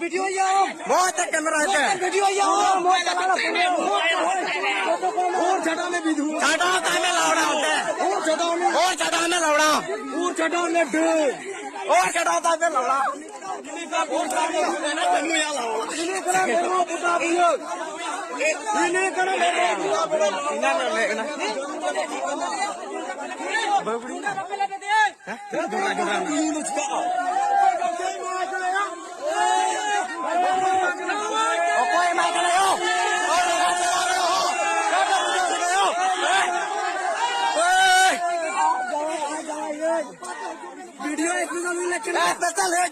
video बहुत camera video और छटा में विधु छटा में लौड़ा होते और छटा में लौड़ा और छटा में ढेर और छटा में लौड़ा वीडियो स्पेशल है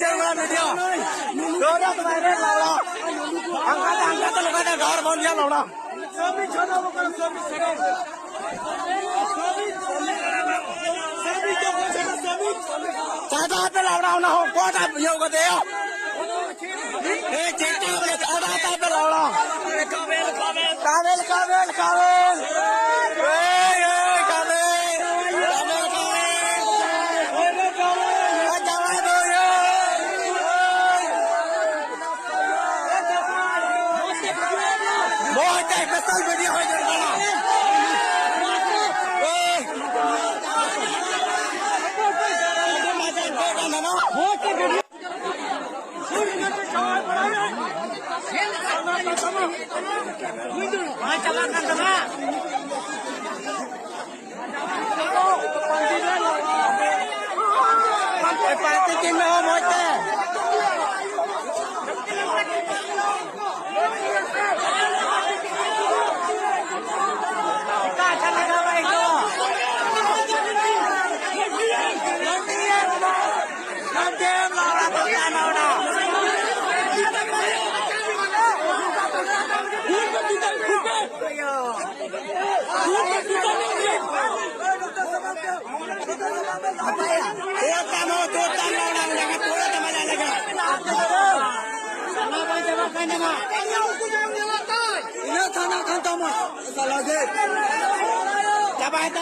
वीडियो घर बन गया लौड़ा चाचा पे लौड़ा ना हो कोटा योग दे पे लौड़ा कावेल कावेल कावेल स्पेशल वीडियो हो Coba